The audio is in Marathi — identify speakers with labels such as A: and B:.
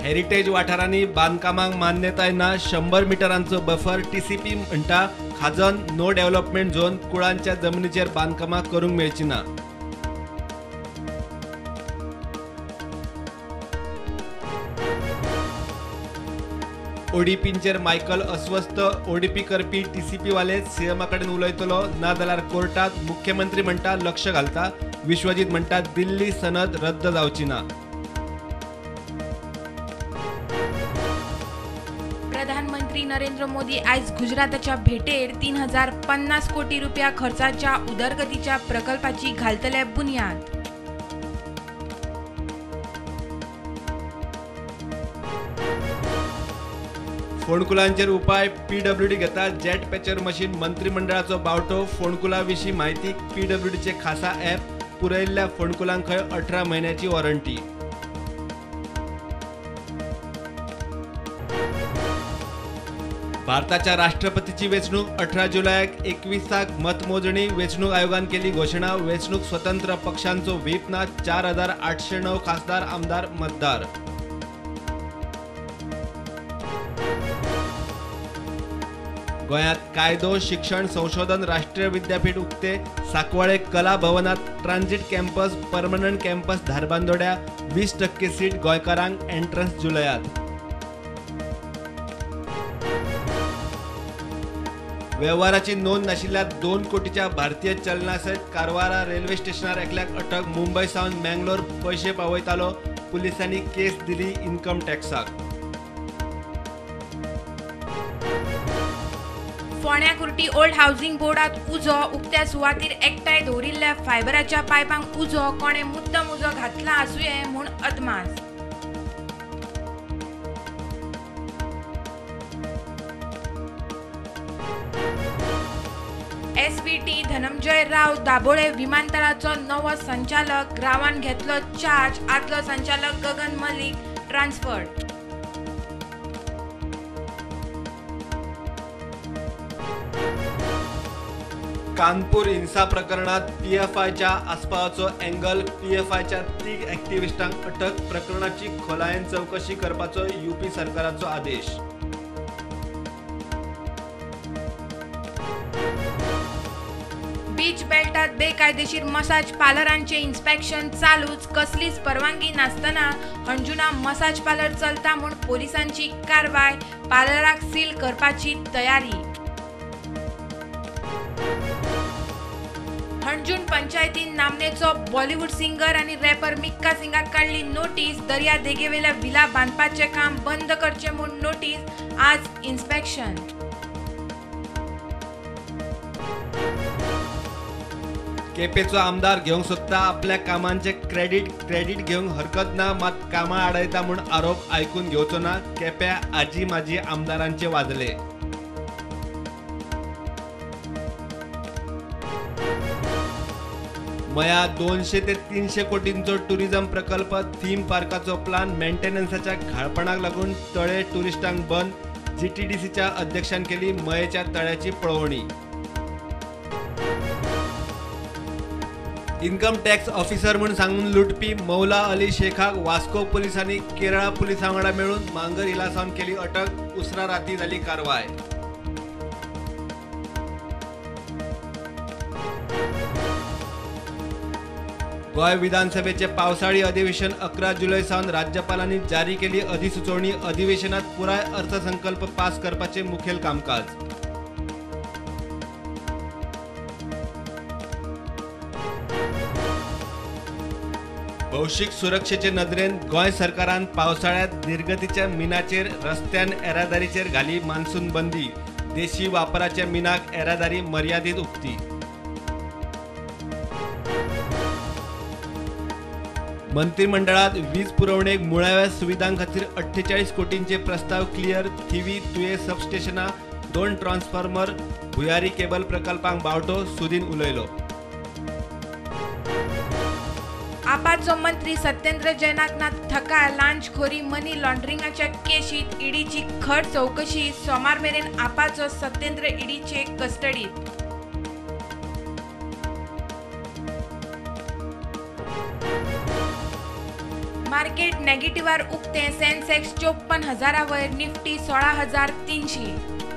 A: हेरिटेज वाठारांनी बांदकामांक मान्यताय ना 100 मिटरांचो बफर TCP म्हणटा खाजन नो डेव्हलपमेंट झोन कुळांच्या जमनीचेर बांदकामां करूंक मेळची ना। ओडीपींचेर मायकल अस्वस्थ ओडीपी करपी TCP वाले सीएमा कडेन उलयतलो ना जाल्यार कोर्टात मुख्यमंत्री म्हणटा लक्ष घालता विश्वजीत म्हणटा दिल्ली सनद रद्द जावची ना।
B: प्रधानमंत्री नरेंद्र मोदी आज गुजरातच्या भेटेर 3050 कोटी रुपया खर्चाच्या उदरगतीच्या प्रकल्पाची घालतले बुनियाद।
A: फोंडकुलांचेर उपाय PWD घेता जेट पॅचर मशीन मंत्रिमंडळाचो बावटो फोंडकुला विशीं म्हायती PWDचे खासा ॲप पुरयल्ल्या फोंडकुलांक 18 म्हयन्याची वॉरंटी। भारताच्या राष्ट्रपतीची वेंचणूक 18 जुलयाक 21 मतमोजणी वेंचणूक आयोगान केली घोषणा वेंचणूक स्वतंत्र पक्षांचो व्हीप ना 4809 खासदार आमदार मतदार। गोंयांत कायदो शिक्षण संशोधन राष्ट्रीय विद्यापीठ उक्ते साकवाळे कला भवनात ट्रांजिट कॅम्पस परमनंट कॅम्पस धारबांदोड्या 20% सीट गोंयकारांक एंट्रन्स जुलयात। व्यवहाराची नोंद नाशिल्ल्या 2 कोटीच्या भारतीय चलनासयत कारवारा रेल्वे स्टेशनार एकल्याक अटक मुंबय सावन मँगलोर पैसे पावयतालो पुलिसांनी केस दिली इन्कम टॅक्साक।
B: फोंड्या कुर्टी ओल्ड हाऊसिंग बोर्डात उजो उक्त्या सुवातेर एकठांय दवरिल्ल्या फायबराच्या पायपांक उजो कोणे मुद्दम उजो घातला आसूये म्हूण अदमास। SVT धनंजय राव दाबोळे विमानतळाचो नवो संचालक रावान घेतलो चार्ज आदलो संचालक गगन मलिक ट्रान्सफर्ड।
A: कानपूर हिंसा प्रकरणात PFIच्या आस्पावाचो अँगल PFIच्या 3 ॲक्टिव्हिस्टांक अटक प्रकरणाची खोलायेन चवकशी करपाचो UP सरकाराचो आदेश।
B: बीच बेल्टात बेकायदेशीर मसाज पार्लरांचे इन्स्पेक्शन चालूच कसलीच परवानगी नासतना हंजुना मसाज पार्लर चलता म्हूण पोलिसांची कारवाय पार्लराक सील करपाची तयारी। हंजून पंचायतीन नामनेचो बॉलिवूड सिंगर आणि रॅपर मिक्का सिंगाक काढली नोटीस दर्या देगेवेल्या विला बांदपाचे काम बंद करचे म्हूण नोटीस आज इन्स्पेक्शन।
A: केपेचो आमदार घेवंक सोदता आपल्या कामांचे क्रेडिट घेवंक हरकत ना मात कामां आडयता म्हूण आरोप आयकून घेवचो ना केप्या आजी माजी आमदारांचे वाजले। मया 200 ते 300 कोटींचो टुरिझम प्रकल्प थीम पार्काचो प्लान मेंटेनन्साच्या घाळपणाक लागून तळे टुरिस्टांक बंद GTDCच्या अध्यक्षान केली मयेच्या तळ्याची पळोवणी। इन्कम टॅक्स ऑफिसर म्हणून सांगून लुटपी मौला अली शेखाक वास्को पोलिसांनी केरळा पोलिसां वांगडा मेळून मांगर इलासावन केली अटक उसरा राती जाली कारवाय। गोय विधानसभेचे पावसाळी अधिवेशन 11 जुलै सावन राज्यपालांनी जारी केली अधिसुचोवणी अधिवेशनात पुराय अर्थसंकल्प पास करपाचे मुखेल कामकाज। भौशीक सुरक्षेचे नदरेन गोंय सरकारान पावसाळ्यात निर्गतीच्या मिनाचेर रस्त्यान येरादारीचेर घाली मान्सून बंदी देशी वापराच्या मिनाक येरादारी मर्यादित उक्ती। मंत्रिमंडळात वीज पुरवणेक मुळाव्या सुविधांखातीर 48 कोटींचे प्रस्ताव क्लियर थिवी तुये सबस्टेशना 2 ट्रान्सफॉर्मर भुयारी केबल प्रकल्पांक बावटो सुदीन उलयलो।
B: आपाचो मंत्री सत्येंद्र जैनाक ना थका लांचखोरी मनी लॉन्ड्रिंगाच्या केशीत ईडीची खट चौकशी सोमार मेरेन आपाचो सत्येंद्र ईडीचे कस्टडीत। मार्केट नेगेटिव्हार उक्ते सेन्सेक्स 54,000 वयर निफ्टी 16,300.